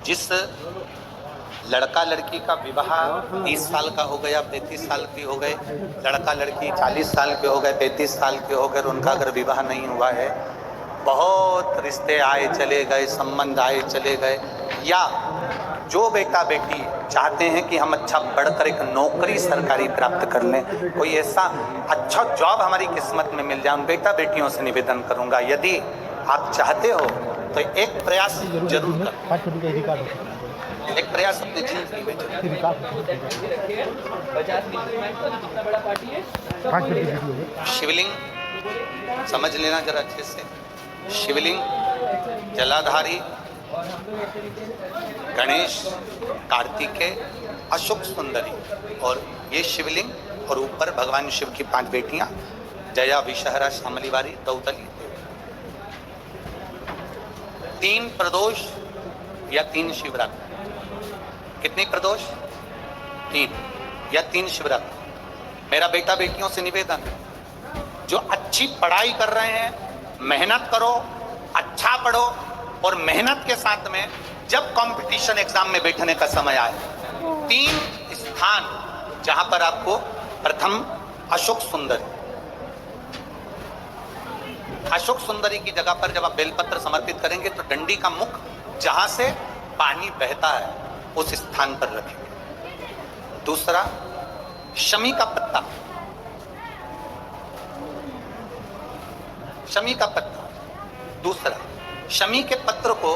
जिस लड़का लड़की का विवाह 30 साल का हो गया, 35 साल की हो गए, लड़का लड़की 40 साल के हो गए, 35 साल के हो गए, उनका अगर विवाह नहीं हुआ है, बहुत रिश्ते आए चले गए, संबंध आए चले गए, या जो बेटा बेटी चाहते हैं कि हम अच्छा बढ़कर एक नौकरी सरकारी प्राप्त कर लें, कोई ऐसा अच्छा जॉब हमारी किस्मत में मिल जाए, उन बेटा बेटियों से निवेदन करूंगा, यदि आप चाहते हो तो एक प्रयास जरूर करें, एक प्रयास अपने जिंदगी में शिवलिंग समझ लेना जरा अच्छे से। शिवलिंग, जलाधारी, गणेश, कार्तिकेय, अशोक सुंदरी, और ये शिवलिंग, और ऊपर भगवान शिव की 5 बेटियां, जया, विषहरा, शामली वारी, दौतली। 3 प्रदोष या 3 शिवरात्रि। कितनी प्रदोष? 3 या 3 शिवरात्रि। मेरा बेटा बेटियों से निवेदन, जो अच्छी पढ़ाई कर रहे हैं, मेहनत करो, अच्छा पढ़ो, और मेहनत के साथ में जब कंपटीशन एग्जाम में बैठने का समय आए, 3 स्थान जहां पर आपको, प्रथम अशोक सुंदरी, अशोक सुंदरी की जगह पर जब आप बेलपत्र समर्पित करेंगे तो डंडी का मुख जहां से पानी बहता है उस स्थान पर रखेंगे। दूसरा, शमी का पत्ता, शमी का पत्ता। दूसरा, शमी के पत्र को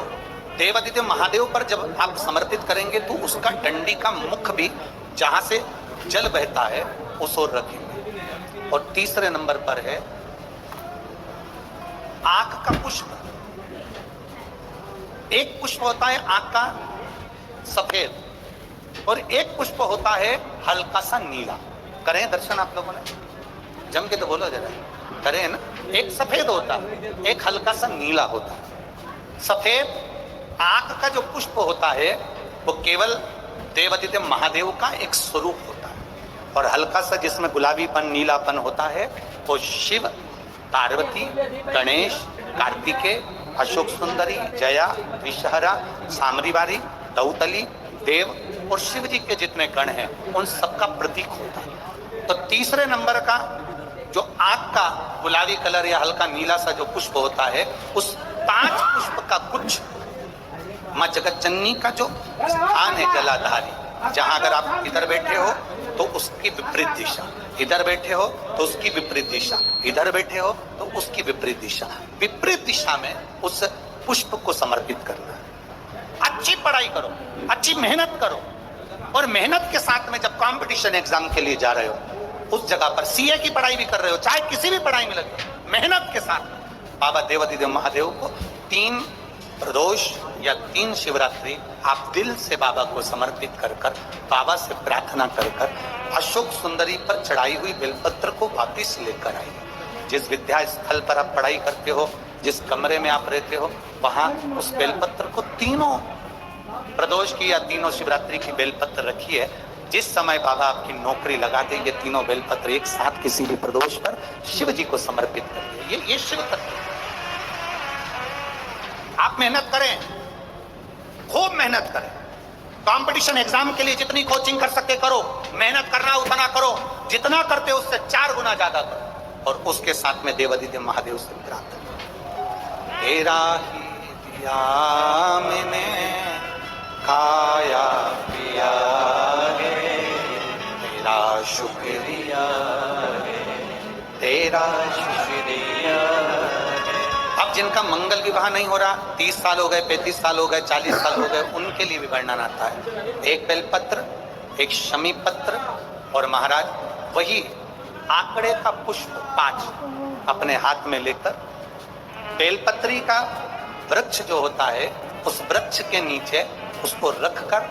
देवादिदेव महादेव पर जब आप समर्पित करेंगे तो उसका डंडी का मुख भी जहां से जल बहता है उस ओर रखेंगे। और तीसरे नंबर पर है आंख का पुष्प। एक पुष्प होता है आंख का सफेद, और एक पुष्प होता है हल्का सा नीला। करें दर्शन आप लोगों ने? जम के तो बोलो जरा, करें ना? एक सफेद होता है, एक हल्का सा नीला होता है। सफेद आंख का जो पुष्प होता है वो केवल देवादिदेव महादेव का एक स्वरूप होता है, और हल्का सा जिसमें गुलाबीपन, नीलापन होता है वो शिव, पार्वती, गणेश, कार्तिकेय, अशोक सुंदरी, जया, विषहरा, सामरीवारी, दौतली, देव और शिव जी के जितने गण हैं उन सबका प्रतीक होता है। तो तीसरे नंबर का जो आंख का गुलाबी कलर या हल्का नीला सा जो पुष्प होता है, उस 5 पुष्प का गुच्छ मां जगतजननी का जो स्थान है जलाधारी, जहां अगर आप इधर बैठे हो तो उसकी विपरीत दिशा, इधर बैठे हो तो उसकी विपरीत दिशा, इधर बैठे हो तो उसकी विपरीत दिशा, विपरीत दिशा में उस पुष्प को समर्पित करना। अच्छी पढ़ाई करो, अच्छी मेहनत करो, और मेहनत के साथ में जब कंपटीशन एग्जाम के लिए जा रहे हो, उस जगह पर सीए की पढ़ाई भी कर रहे हो, चाहे किसी भी पढ़ाई में लगे, मेहनत के साथ बाबा देवादिदेव महादेव को 3 प्रदोष या 3 शिवरात्रि आप दिल से बाबा को समर्पित कर कर, बाबा से प्रार्थना कर कर, अशोक सुंदरी पर चढ़ाई हुई बेलपत्र को वापिस लेकर आइए। जिस विद्या स्थल पर आप पढ़ाई करते हो, जिस कमरे में आप रहते हो, वहां उस बेलपत्र को 3 प्रदोष की या 3 शिवरात्रि की बेलपत्र रखिए। जिस समय बाबा आपकी नौकरी लगा दे, ये 3 बेलपत्र एक साथ किसी भी प्रदोष पर शिव जी को समर्पित करिए। ये शिव तत्व। आप मेहनत करें, खूब मेहनत करें, कंपटीशन एग्जाम के लिए जितनी कोचिंग कर सकते करो, मेहनत करना उतना करो, जितना करते हो उससे 4 गुना ज्यादा करो, और उसके साथ में देवादिदेव महादेव से प्रार्थना, तेरा ही दिया मैंने खाया पिया है, तेरा शुक्रिया है, तेरा शुक्रिया। अब जिनका मंगल विवाह नहीं हो रहा, 30 साल हो गए, 35 साल हो गए, 40 साल हो गए, उनके लिए भी वर्णन आता है। एक बेलपत्र, एक शमी पत्र, और महाराज वही आंकड़े का पुष्प 5 अपने हाथ में लेकर, बेलपत्री का वृक्ष जो होता है उस वृक्ष के नीचे उसको रखकर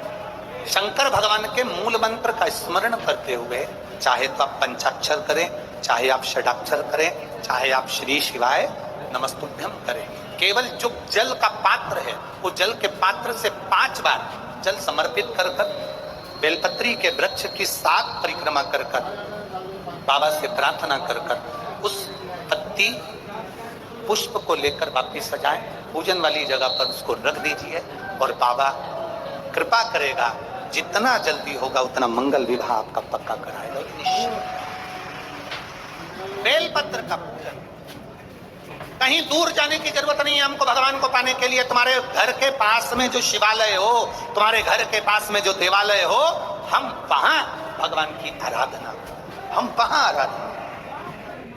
शंकर भगवान के मूल मंत्र का स्मरण करते हुए, चाहे तो आप पंचाक्षर करें, चाहे आप षडाक्षर करें, चाहे आप श्री शिवाय नमस्तुभ्यम करें, केवल जो जल का पात्र है वो जल के पात्र से 5 बार जल समर्पित कर कर, बेलपत्री के वृक्ष की 7 परिक्रमा कर कर, बाबा से प्रार्थना कर कर, उस पत्ती पुष्प को लेकर वापिस सजाएं, पूजन वाली जगह पर उसको रख दीजिए और बाबा कृपा करेगा, जितना जल्दी होगा उतना मंगल विवाह आपका पक्का कराएगा। बेलपत्र का पूजन, कहीं दूर जाने की जरूरत नहीं है हमको भगवान को पाने के लिए। तुम्हारे घर के पास में जो शिवालय हो, तुम्हारे घर के पास में जो देवालय हो, हम वहां भगवान की आराधना, हम वहां आराधना